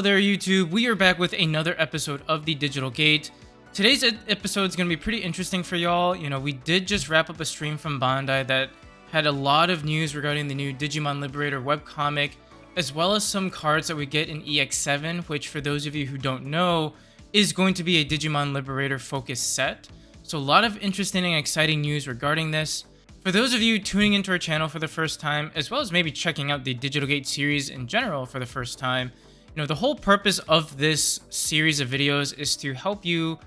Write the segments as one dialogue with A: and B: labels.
A: there YouTube, we are back with another episode of the Digital Gate. Today's episode is going to be pretty interesting for y'all. We did just wrap up a stream from Bandai that had a lot of news regarding the new Digimon Liberator webcomic, as well as some cards that we get in EX-07, which for those of you who don't know, is going to be a Digimon Liberator focused set. So a lot of interesting and exciting news regarding this. For those of you tuning into our channel for the first time, as well as maybe checking out the Digital Gate series in general for the first time, the whole purpose of this series of videos is to help you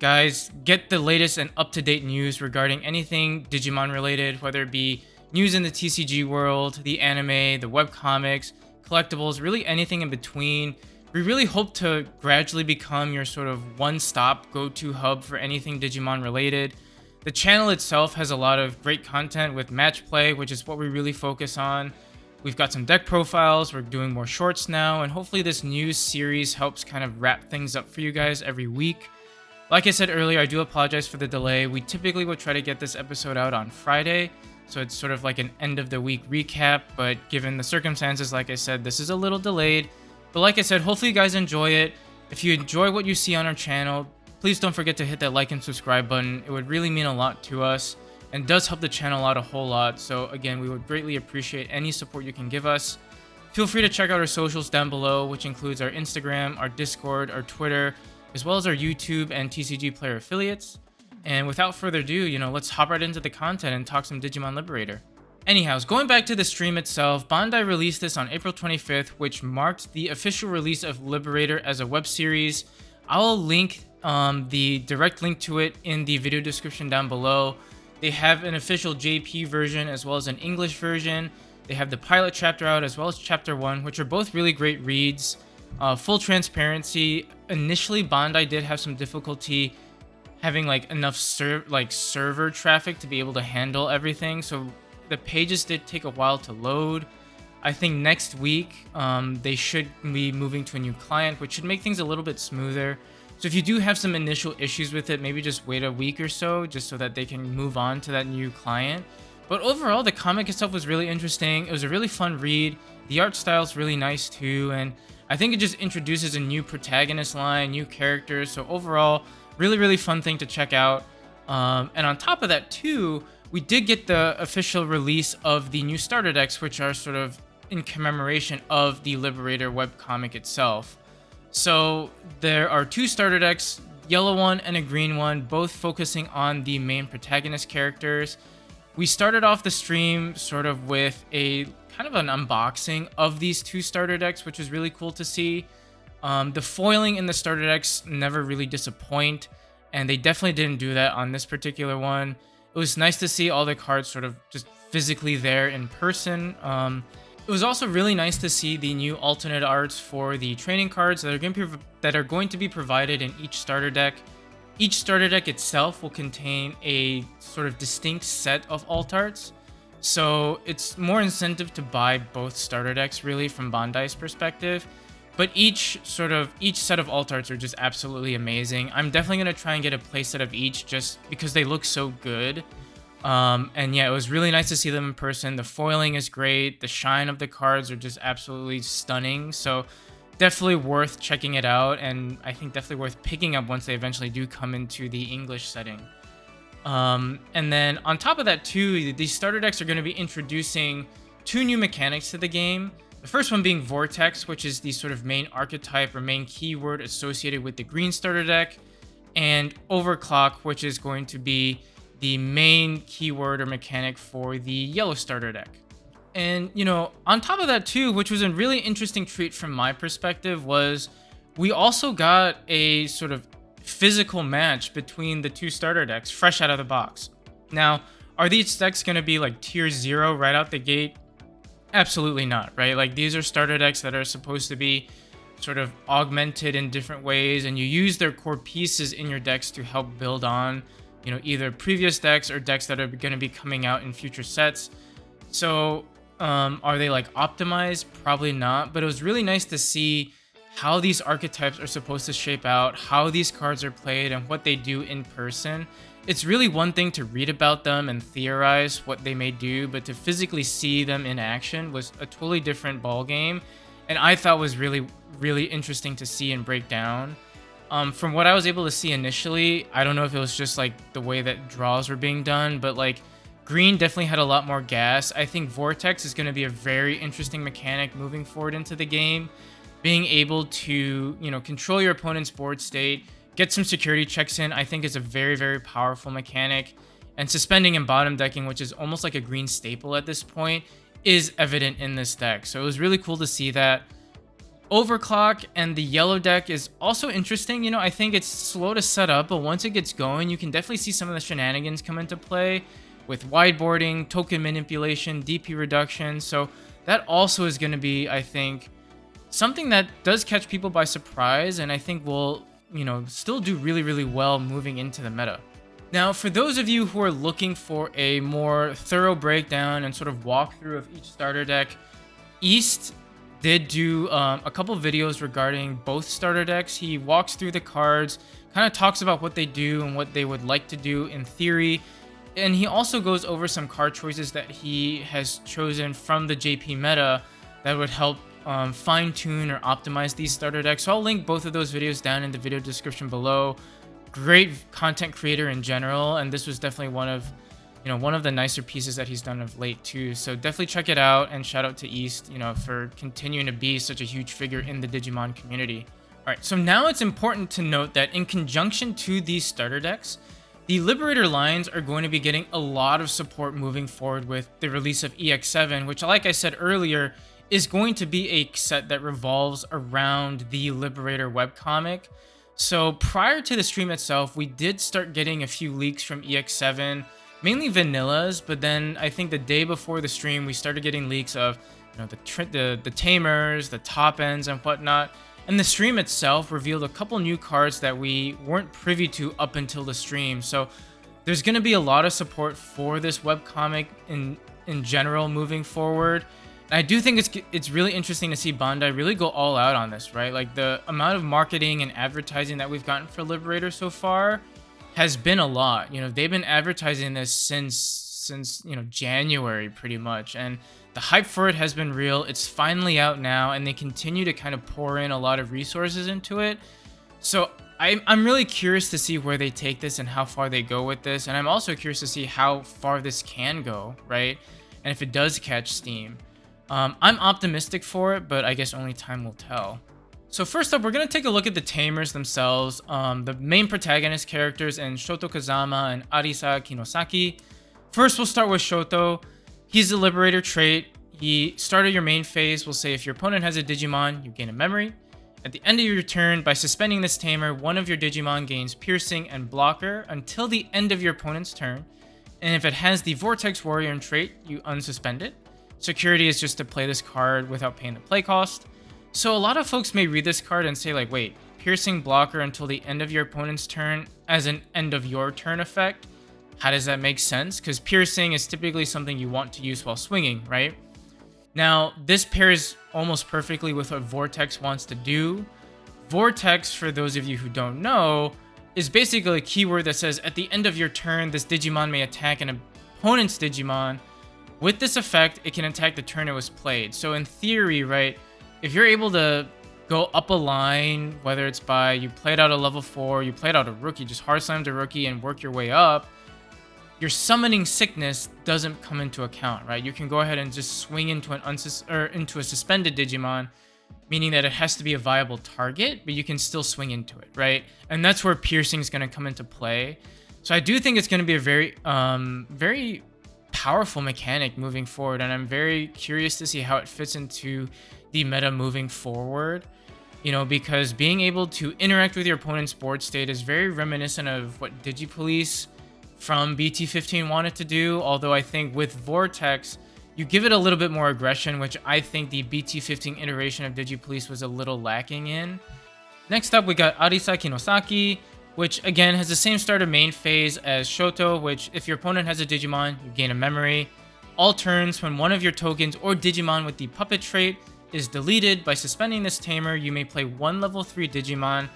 A: guys get the latest and up-to-date news regarding anything Digimon related, whether it be news in the TCG world, the anime, the webcomics, collectibles, really anything in between. We really hope to gradually become your sort of one-stop go-to hub for anything Digimon related. The channel itself has a lot of great content with match play, which is what we really focus on. We've got some deck profiles, we're doing more shorts now, and hopefully this news series helps kind of wrap things up for you guys every week. Like I said earlier, I do apologize for the delay. We typically will try to get this episode out on Friday, so it's sort of like an end of the week recap, but given the circumstances, like I said, this is a little delayed. But like I said, hopefully you guys enjoy it. If you enjoy what you see on our channel, please don't forget to hit that like and subscribe button. It would really mean a lot to us and does help the channel out a whole lot. So again, we would greatly appreciate any support you can give us. Feel free to check out our socials down below, which includes our Instagram, our Discord, our Twitter, as well as our YouTube and TCG Player affiliates. And without further ado, let's hop right into the content and talk some Digimon Liberator. Anyhow, going back to the stream itself, Bandai released this on April 25th, which marked the official release of Liberator as a web series. I'll link the direct link to it in the video description down below. They have an official JP version as well as an English version. They have the pilot chapter out as well as chapter 1, which are both really great reads. Full transparency, initially Bandai did have some difficulty having enough server traffic to be able to handle everything, so the pages did take a while to load. I think next week they should be moving to a new client, which should make things a little bit smoother. So if you do have some initial issues with it, maybe just wait a week or so just so that they can move on to that new client. But overall, the comic itself was really interesting. It was a really fun read. The art style is really nice too, and I think it just introduces a new protagonist line, new characters. So overall, really fun thing to check out. And on top of that too, we did get the official release of the new starter decks, which are sort of in commemoration of the Liberator webcomic itself. So there are two starter decks, yellow one and a green one, both focusing on the main protagonist characters. We started off the stream sort of with a kind of an unboxing of these two starter decks, which was really cool to see. The foiling in the starter decks never really disappoint, and they definitely didn't do that on this particular one. It was nice to see all the cards sort of just physically there in person. It was also really nice to see the new alternate arts for the training cards that are going to be provided in each starter deck. Each starter deck itself will contain a sort of distinct set of alt arts, so it's more incentive to buy both starter decks really from Bandai's perspective. But each set of alt arts are just absolutely amazing. I'm definitely going to try and get a playset of each just because they look so good. And yeah, it was really nice to see them in person. The foiling is great. The shine of the cards are just absolutely stunning. So definitely worth checking it out. And I think definitely worth picking up once they eventually do come into the English setting. And then on top of that too, these starter decks are going to be introducing two new mechanics to the game. The first one being Vortex, which is the sort of main archetype or main keyword associated with the green starter deck, and Overclock, which is going to be the main keyword or mechanic for the yellow starter deck. And, on top of that too, which was a really interesting treat from my perspective, was we also got a sort of physical match between the two starter decks fresh out of the box. Now, are these decks going to be like tier 0 right out the gate? Absolutely not, right? These are starter decks that are supposed to be sort of augmented in different ways, and you use their core pieces in your decks to help build on, either previous decks or decks that are going to be coming out in future sets. So, are they optimized? Probably not, but it was really nice to see how these archetypes are supposed to shape out, how these cards are played, and what they do in person. It's really one thing to read about them and theorize what they may do, but to physically see them in action was a totally different ballgame. and I thought was really, really interesting to see and break down. From what I was able to see initially, I don't know if it was just like the way that draws were being done, but like green definitely had a lot more gas. I think Vortex is going to be a very interesting mechanic moving forward into the game. Being able to, control your opponent's board state, get some security checks in, I think is a very, very powerful mechanic. And suspending and bottom decking, which is almost like a green staple at this point, is evident in this deck. So it was really cool to see that. Overclock and the yellow deck is also interesting. I think it's slow to set up, but once it gets going, you can definitely see some of the shenanigans come into play with wideboarding, token manipulation, DP reduction. So that also is going to be, I think, something that does catch people by surprise, and I think will, still do really, really well moving into the meta. Now, for those of you who are looking for a more thorough breakdown and sort of walkthrough of each starter deck, East did do a couple videos regarding both starter decks. He walks through the cards, kind of talks about what they do and what they would like to do in theory. And he also goes over some card choices that he has chosen from the JP meta that would help fine-tune or optimize these starter decks. So I'll link both of those videos down in the video description below. Great content creator in general, and this was definitely one of the nicer pieces that he's done of late too. So definitely check it out, and shout out to East, for continuing to be such a huge figure in the Digimon community. All right, so now it's important to note that in conjunction to these starter decks, the Liberator lines are going to be getting a lot of support moving forward with the release of EX-07, which, like I said earlier, is going to be a set that revolves around the Liberator webcomic. So prior to the stream itself, we did start getting a few leaks from EX-07, mainly vanillas, but then I think the day before the stream, we started getting leaks of the Tamers, the top ends, and whatnot. And the stream itself revealed a couple new cards that we weren't privy to up until the stream. So there's going to be a lot of support for this webcomic in general moving forward. And I do think it's really interesting to see Bandai really go all out on this, right? Like the amount of marketing and advertising that we've gotten for Liberator so far has been a lot. They've been advertising this since January pretty much, and the hype for it has been real. It's finally out now, and they continue to kind of pour in a lot of resources into it. So I'm really curious to see where they take this and how far they go with this, and I'm also curious to see how far this can go, right? And if it does catch steam. I'm optimistic for it, but I guess only time will tell. So first up, we're going to take a look at the Tamers themselves, the main protagonist characters in Shoto Kazama and Arisa Kinosaki. First, we'll start with Shoto. He's a Liberator trait. He started your main phase. We'll say if your opponent has a Digimon, you gain a memory. At the end of your turn, by suspending this Tamer, one of your Digimon gains Piercing and Blocker until the end of your opponent's turn. And if it has the Vortex Warrior trait, you unsuspend it. Security is just to play this card without paying the play cost. So a lot of folks may read this card and say like, wait, Piercing Blocker until the end of your opponent's turn as an end of your turn effect? How does that make sense? Because Piercing is typically something you want to use while swinging, right? Now, this pairs almost perfectly with what Vortex wants to do. Vortex, for those of you who don't know, is basically a keyword that says at the end of your turn, this Digimon may attack an opponent's Digimon. With this effect, it can attack the turn it was played. So in theory, right, if you're able to go up a line, whether it's by you played out a level 4, you played out a rookie, just hard slammed a rookie and work your way up, your summoning sickness doesn't come into account, right? You can go ahead and just swing into into a suspended Digimon, meaning that it has to be a viable target, but you can still swing into it, right? And that's where Piercing is going to come into play. So I do think it's going to be a very, very powerful mechanic moving forward, and I'm very curious to see how it fits into the meta moving forward, because being able to interact with your opponent's board state is very reminiscent of what DigiPolice from BT15 wanted to do, although I think with Vortex, you give it a little bit more aggression, which I think the BT15 iteration of DigiPolice was a little lacking in. Next up, we got Arisa Kinosaki, which again has the same starter main phase as Shoto, which if your opponent has a Digimon, you gain a memory. All turns, when one of your tokens or Digimon with the puppet trait is deleted, by suspending this Tamer, you may play one level 3 Digimon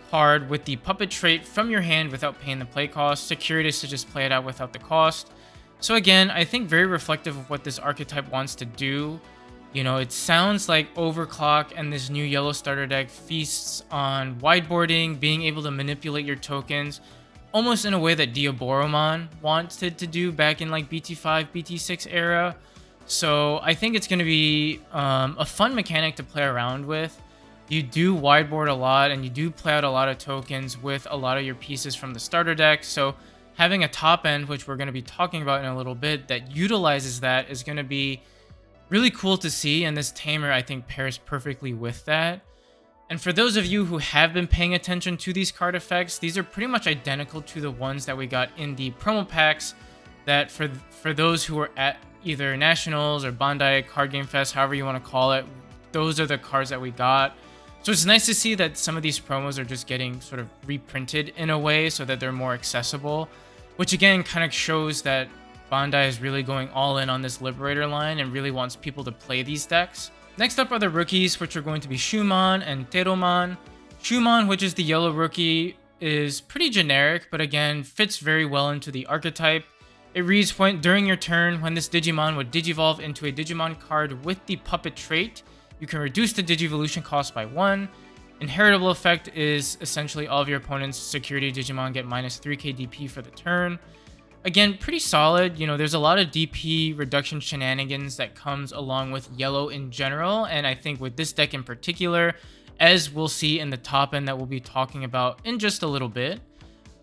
A: card with the puppet trait from your hand without paying the play cost. Security is to just play it out without the cost. So again, I think very reflective of what this archetype wants to do. You know, it sounds like Overclock and this new yellow starter deck feasts on whiteboarding, being able to manipulate your tokens, almost in a way that Diaboromon wanted to do back in like BT5, BT6 era. So I think it's going to be a fun mechanic to play around with. You do whiteboard a lot, and you do play out a lot of tokens with a lot of your pieces from the starter deck. So having a top end, which we're going to be talking about in a little bit, that utilizes that is going to be really cool to see. And this Tamer, I think, pairs perfectly with that. And for those of you who have been paying attention to these card effects, these are pretty much identical to the ones that we got in the promo packs that for those who are at either Nationals or Bandai Card Game Fest, however you want to call it, those are the cards that we got. So it's nice to see that some of these promos are just getting sort of reprinted in a way so that they're more accessible, which again kind of shows that Bandai is really going all in on this Liberator line and really wants people to play these decks. Next up are the rookies, which are going to be Shumon and Teromon. Shumon, which is the yellow rookie, is pretty generic, but again, fits very well into the archetype. It reads, during your turn, when this Digimon would Digivolve into a Digimon card with the Puppet trait, you can reduce the Digivolution cost by 1. Inheritable effect is essentially all of your opponent's security Digimon get minus 3k DP for the turn. Again, pretty solid. You know, there's a lot of DP reduction shenanigans that comes along with yellow in general, and I think with this deck in particular, as we'll see in the top end that we'll be talking about in just a little bit.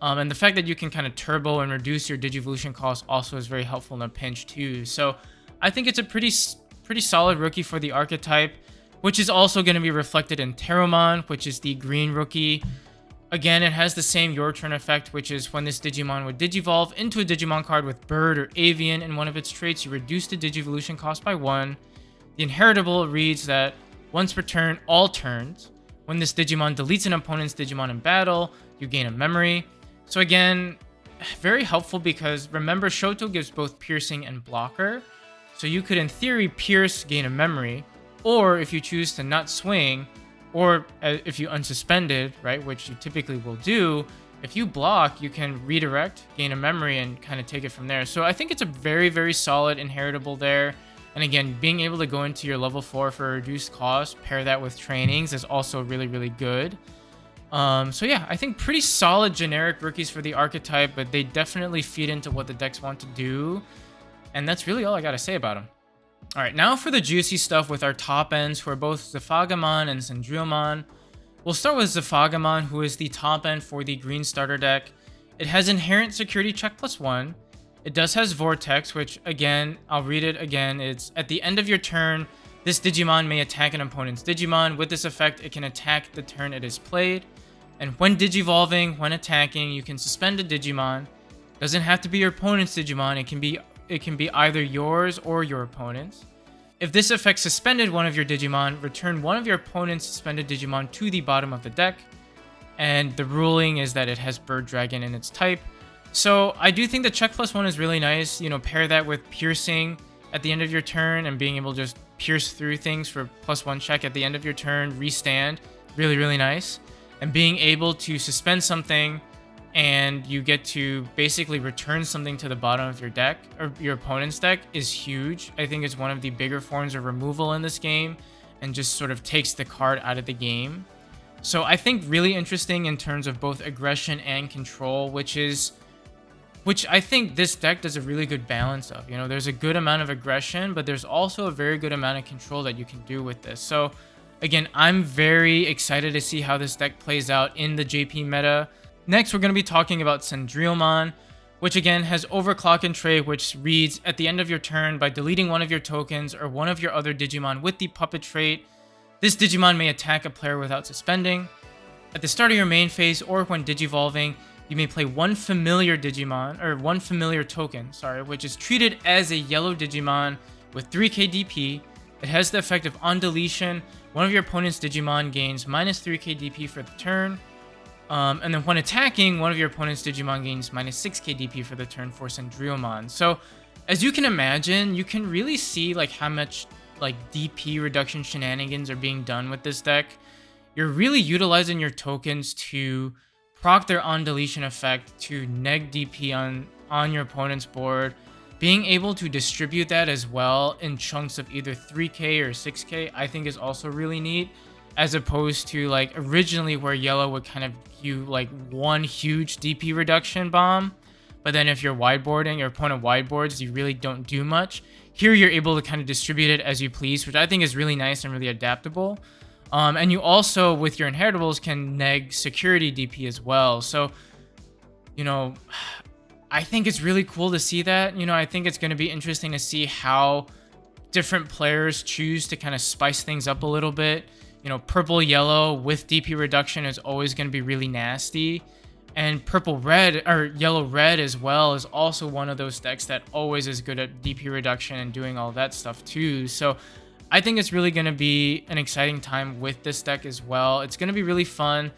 A: And the fact that you can kind of turbo and reduce your Digivolution cost also is very helpful in a pinch too. So I think it's a pretty solid rookie for the archetype, which is also going to be reflected in Teromon, which is the green rookie. Again, it has the same Your Turn effect, which is when this Digimon would Digivolve into a Digimon card with Bird or Avian in one of its traits, you reduce the Digivolution cost by 1. The Inheritable reads that once per turn, all turns, when this Digimon deletes an opponent's Digimon in battle, you gain a memory. So again, very helpful because remember, Shoto gives both piercing and blocker. So you could, in theory, pierce, gain a memory, or if you choose to not swing, or if you unsuspended, right, which you typically will do, if you block, you can redirect, gain a memory, and kind of take it from there. So I think it's a very, very solid inheritable there. And again, being able to go into your level 4 for a reduced cost, pair that with trainings is also really, really good. So yeah, I think pretty solid generic rookies for the archetype, but they definitely feed into what the decks want to do. And that's really all I got to say about them. All right, now for the juicy stuff with our top ends, who are both Zephagamon and Sandriomon. We'll start with Zephagamon, who is the top end for the green starter deck. It has inherent security check +1. It does has Vortex, which again, I'll read it again. It's at the end of your turn, this Digimon may attack an opponent's Digimon. With this effect, it can attack the turn it is played. And when Digivolving, when attacking, you can suspend a Digimon. Doesn't have to be your opponent's Digimon. It can be either yours or your opponent's. If this effect suspended one of your Digimon, return one of your opponent's suspended Digimon to the bottom of the deck. And the ruling is that it has Bird Dragon in its type. So I do think the check +1 is really nice. You know, pair that with piercing at the end of your turn and being able to just pierce through things for +1 check at the end of your turn, restand. Really, really nice. And being able to suspend something and you get to basically return something to the bottom of your deck or your opponent's deck is huge. I think it's one of the bigger forms of removal in this game and just sort of takes the card out of the game. So I think really interesting in terms of both aggression and control, which I think this deck does a really good balance of. You know, there's a good amount of aggression, but there's also a very good amount of control that you can do with this. So again, I'm very excited to see how this deck plays out in the JP meta. Next, we're going to be talking about Sandriomon, which again has Overclock and Trait, which reads, at the end of your turn, by deleting one of your tokens or one of your other Digimon with the Puppet trait, this Digimon may attack a player without suspending. At the start of your main phase or when Digivolving, you may play one familiar Digimon, or one familiar token, which is treated as a yellow Digimon with 3k DP. It has the effect of on deletion, one of your opponent's Digimon gains minus 3k DP for the turn. And then when attacking, one of your opponent's Digimon gains minus 6k DP for the turn for Sandriomon. So as you can imagine, you can really see like how much like DP reduction shenanigans are being done with this deck. You're really utilizing your tokens to proc their on deletion effect to neg DP on your opponent's board, being able to distribute that as well in chunks of either 3k or 6k, I think is also really neat, as opposed to like originally where yellow would kind of do like one huge DP reduction bomb, but then if you're wideboarding, your opponent wideboards, you really don't do much. Here you're able to kind of distribute it as you please, which I think is really nice and really adaptable. And you also, with your inheritables, can neg security DP as well. So, you know, I think it's really cool to see that. You know, I think it's going to be interesting to see how different players choose to kind of spice things up a little bit. You know, purple yellow with DP reduction is always going to be really nasty. And purple red, or yellow red as well, is also one of those decks that always is good at DP reduction and doing all that stuff too. So I think it's really going to be an exciting time with this deck as well. It's going to be really fun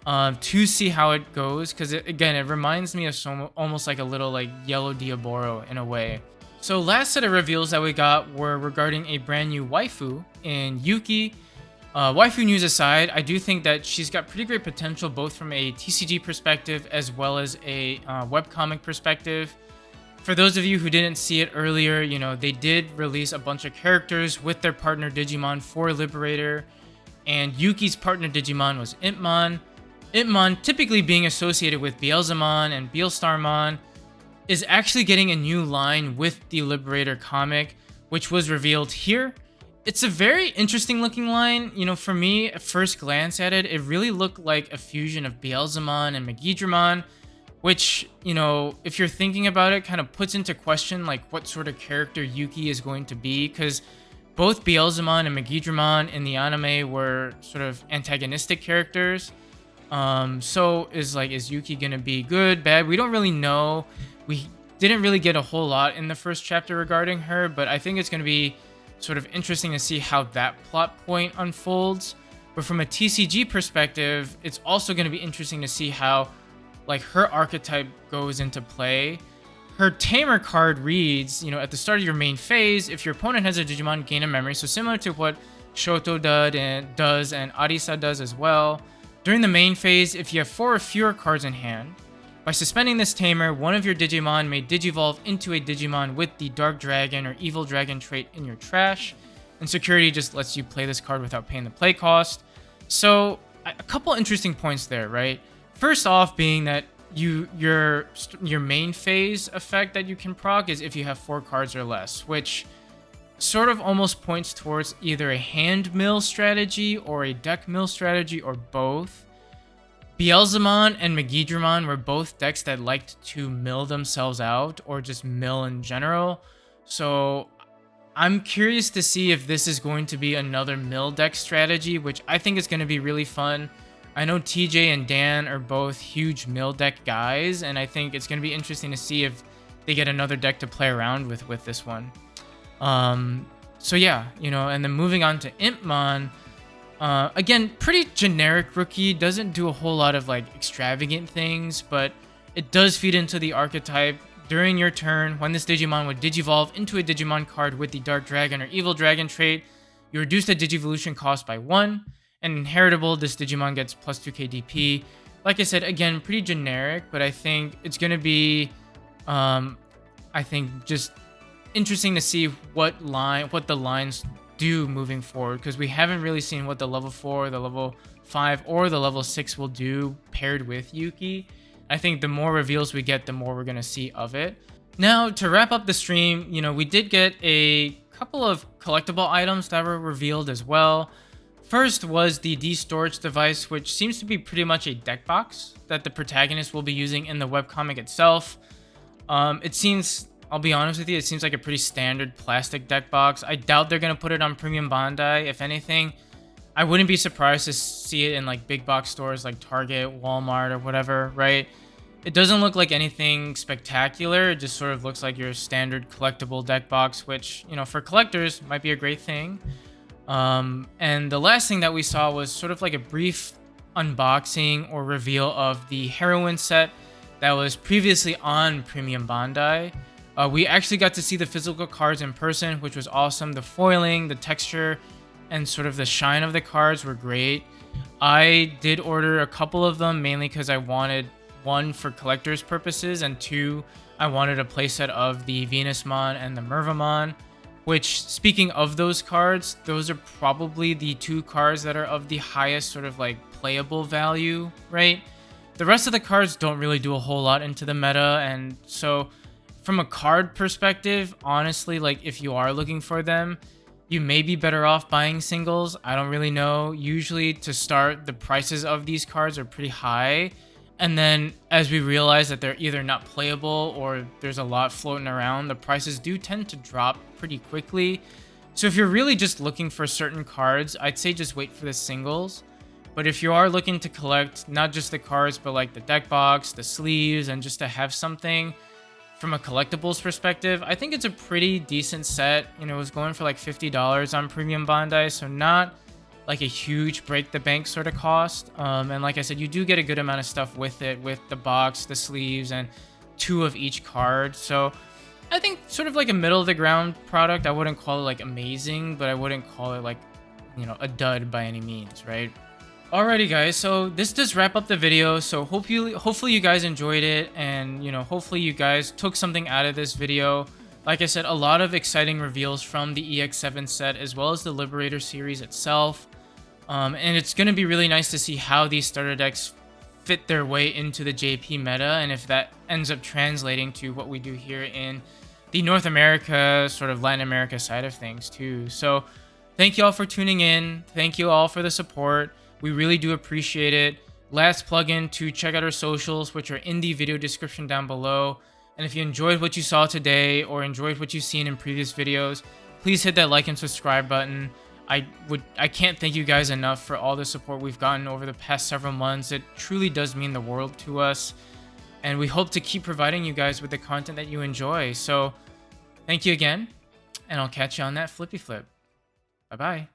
A: to see how it goes, because again, it reminds me of almost like a little like yellow Diaboro in a way. So last set of reveals that we got were regarding a brand new waifu in Yuki. Waifu news aside, I do think that she's got pretty great potential both from a TCG perspective as well as a webcomic perspective. For those of you who didn't see it earlier, you know, they did release a bunch of characters with their partner Digimon for Liberator, and Yuki's partner Digimon was Impmon. Impmon, typically being associated with Beelzemon and Beelstarmon, is actually getting a new line with the Liberator comic, which was revealed here. It's a very interesting looking line. You know, for me, at first glance at it, it really looked like a fusion of Beelzemon and Megidramon, which, you know, if you're thinking about it, kind of puts into question like what sort of character Yuki is going to be, because both Beelzemon and Megidramon in the anime were sort of antagonistic characters. So is Yuki gonna be good, bad? We don't really know. We didn't really get a whole lot in the first chapter regarding her, but I think it's gonna be sort of interesting to see how that plot point unfolds. But from a TCG perspective, it's also going to be interesting to see how like her archetype goes into play. Her Tamer card reads, you know, at the start of your main phase, if your opponent has a Digimon, gain a memory. So similar to what Shoto does and Arisa does as well. During the main phase, if you have 4 or fewer cards in hand, by suspending this Tamer, one of your Digimon may Digivolve into a Digimon with the Dark Dragon or Evil Dragon trait in your trash. And security just lets you play this card without paying the play cost. So a couple interesting points there, right? First off being that your main phase effect that you can proc is if you have 4 cards or less, which sort of almost points towards either a hand mill strategy or a deck mill strategy or both. Beelzemon and Megidramon were both decks that liked to mill themselves out or just mill in general. So I'm curious to see if this is going to be another mill deck strategy, which I think is going to be really fun. I know TJ and Dan are both huge mill deck guys, and I think it's going to be interesting to see if they get another deck to play around with this one. So yeah, you know, and then moving on to Impmon. Again, pretty generic rookie, doesn't do a whole lot of like extravagant things, but it does feed into the archetype. During your turn, when this Digimon would Digivolve into a Digimon card with the Dark Dragon or Evil Dragon trait, you reduce the Digivolution cost by 1, and inheritable, this Digimon gets plus 2k DP. Like I said, again, pretty generic, but I think it's going to be, I think just interesting to see what the lines do moving forward, because we haven't really seen what the level 4, the level 5, or the level 6 will do paired with Yuki. I think the more reveals we get, the more we're going to see of it. Now, to wrap up the stream, you know, we did get a couple of collectible items that were revealed as well. First was the D-Storage device, which seems to be pretty much a deck box that the protagonist will be using in the webcomic itself. It seems, I'll be honest with you, it seems like a pretty standard plastic deck box. I doubt they're going to put it on Premium Bandai. If anything, I wouldn't be surprised to see it in like big box stores like Target, Walmart, or whatever, right? It doesn't look like anything spectacular. It just sort of looks like your standard collectible deck box, which, you know, for collectors might be a great thing. And the last thing that we saw was sort of like a brief unboxing or reveal of the Heroine set that was previously on Premium Bandai. We actually got to see the physical cards in person, which was awesome. The foiling, the texture, and sort of the shine of the cards were great. I did order a couple of them, mainly because I wanted one, for collector's purposes, and two, I wanted a playset of the Venusmon and the Mervamon, which, speaking of those cards, those are probably the two cards that are of the highest sort of like playable value, right? The rest of the cards don't really do a whole lot into the meta, and so from a card perspective, honestly, like if you are looking for them, you may be better off buying singles. I don't really know. Usually to start, the prices of these cards are pretty high. And then as we realize that they're either not playable or there's a lot floating around, the prices do tend to drop pretty quickly. So if you're really just looking for certain cards, I'd say just wait for the singles. But if you are looking to collect not just the cards, but like the deck box, the sleeves, and just to have something from a collectibles perspective, I think it's a pretty decent set. You know, it was going for like $50 on Premium Bandai, so not like a huge break the bank sort of cost. And like I said, you do get a good amount of stuff with it, with the box, the sleeves, and 2 of each card. So I think sort of like a middle of the ground product. I wouldn't call it like amazing, but I wouldn't call it like, you know, a dud by any means, right? Alrighty guys, so this does wrap up the video. So hopefully you guys enjoyed it, and you know, hopefully you guys took something out of this video. Like I said, a lot of exciting reveals from the EX-07 set as well as the Liberator series itself. And it's going to be really nice to see how these starter decks fit their way into the JP meta, and if that ends up translating to what we do here in the North America, sort of Latin America side of things too. So thank you all for tuning in. Thank you all for the support. We really do appreciate it. Last plug-in to check out our socials, which are in the video description down below. And if you enjoyed what you saw today or enjoyed what you've seen in previous videos, please hit that like and subscribe button. I can't thank you guys enough for all the support we've gotten over the past several months. It truly does mean the world to us. And we hope to keep providing you guys with the content that you enjoy. So thank you again, and I'll catch you on that flippy flip. Bye-bye.